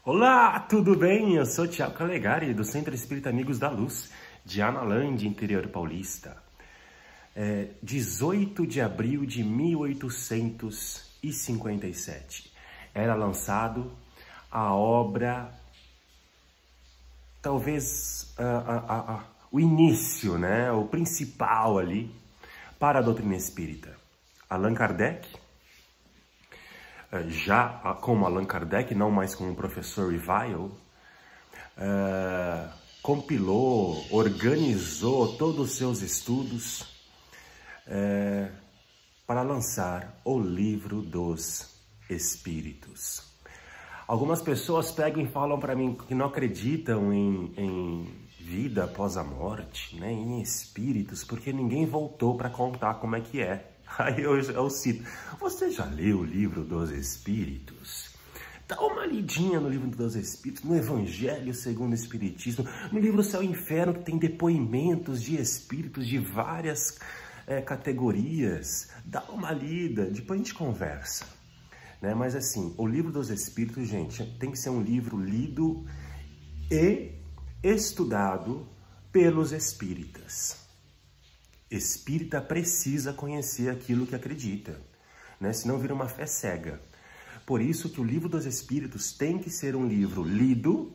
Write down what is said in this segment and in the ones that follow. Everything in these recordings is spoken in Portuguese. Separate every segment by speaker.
Speaker 1: Olá, tudo bem? Eu sou Thiago Calegari, do Centro Espírita Amigos da Luz, de Analândia, interior paulista. 18 de abril de 1857, era lançado a obra, talvez o início, né? O principal ali, para a doutrina espírita. Allan Kardec, já como Allan Kardec, não mais como o professor Revile, compilou, organizou todos os seus estudos para lançar o Livro dos Espíritos. Algumas pessoas pegam e falam para mim que não acreditam em vida após a morte, né, em espíritos, porque ninguém voltou para contar como é que é. Aí eu cito, você já leu o Livro dos Espíritos? Dá uma lidinha no Livro dos Espíritos, no Evangelho segundo o Espiritismo, no livro Céu e Inferno, que tem depoimentos de espíritos de várias categorias. Dá uma lida, depois a gente conversa. Né? Mas assim, o Livro dos Espíritos, gente, tem que ser um livro lido e estudado pelos espíritas. Espírita precisa conhecer aquilo que acredita, né? Senão vira uma fé cega. Por isso que o Livro dos Espíritos tem que ser um livro lido,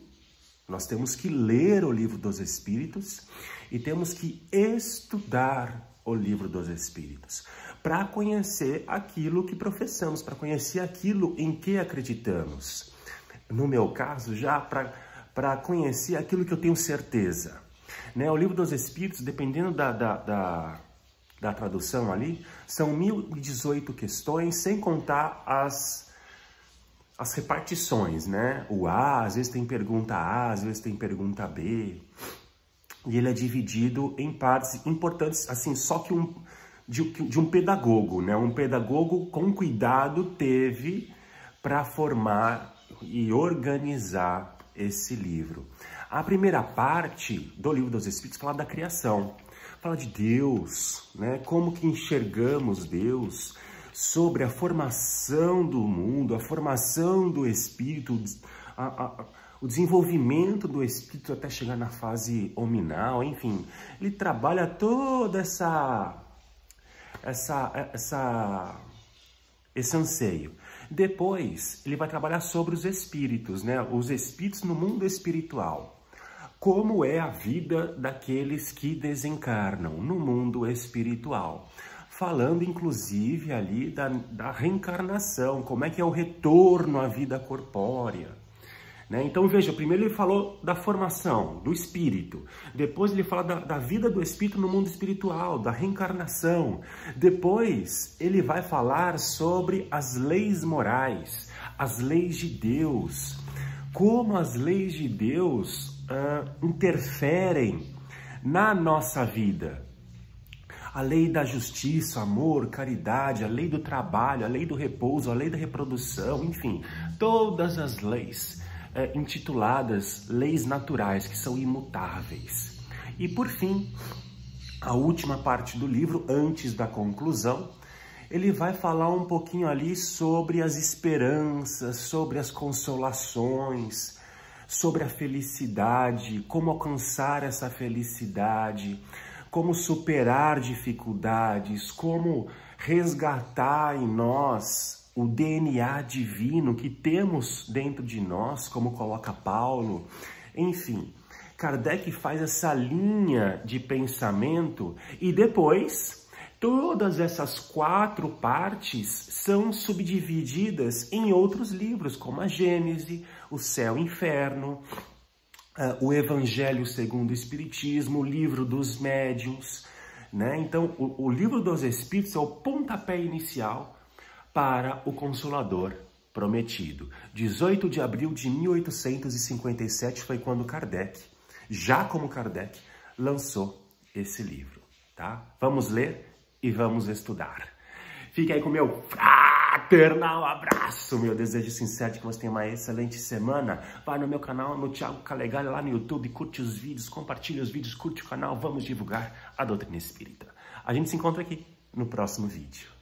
Speaker 1: nós temos que ler o Livro dos Espíritos e temos que estudar o Livro dos Espíritos para conhecer aquilo que professamos, para conhecer aquilo em que acreditamos. No meu caso, já para conhecer aquilo que eu tenho certeza. Né? O Livro dos Espíritos, dependendo da tradução ali, são 1018 questões, sem contar as repartições, né? O A, às vezes tem pergunta A, às vezes tem pergunta B. E ele é dividido em partes importantes, assim, só que de um pedagogo, né? Um pedagogo com cuidado teve para formar e organizar esse livro. A primeira parte do Livro dos Espíritos fala da criação, fala de Deus, né? Como que enxergamos Deus, sobre a formação do mundo, a formação do espírito, o desenvolvimento do espírito até chegar na fase hominal, enfim. Ele trabalha toda esse anseio. Depois, ele vai trabalhar sobre os espíritos, né? Os espíritos no mundo espiritual. Como é a vida daqueles que desencarnam no mundo espiritual. Falando, inclusive, ali da reencarnação, como é que é o retorno à vida corpórea. Né? Então, veja, primeiro ele falou da formação, do espírito. Depois ele fala da vida do espírito no mundo espiritual, da reencarnação. Depois ele vai falar sobre as leis morais, as leis de Deus. Como as leis de Deus interferem na nossa vida. A lei da justiça, amor, caridade, a lei do trabalho, a lei do repouso, a lei da reprodução, enfim, todas as leis intituladas leis naturais, que são imutáveis. E por fim, a última parte do livro, antes da conclusão, ele vai falar um pouquinho ali sobre as esperanças, sobre as consolações, sobre a felicidade, como alcançar essa felicidade, como superar dificuldades, como resgatar em nós o DNA divino que temos dentro de nós, como coloca Paulo. Enfim, Kardec faz essa linha de pensamento e depois todas essas 4 partes são subdivididas em outros livros, como a Gênese, o Céu e Inferno, o Evangelho segundo o Espiritismo, o Livro dos Médiuns, né? Então, o Livro dos Espíritos é o pontapé inicial para o Consolador Prometido. 18 de abril de 1857 foi quando Kardec, já como Kardec, lançou esse livro, tá? Vamos ler e vamos estudar. Fique aí com o meu fraternal abraço, meu desejo sincero de que você tenha uma excelente semana. Vai no meu canal, no Thiago Calegari, lá no YouTube, curte os vídeos, compartilha os vídeos, curte o canal, vamos divulgar a doutrina espírita. A gente se encontra aqui no próximo vídeo.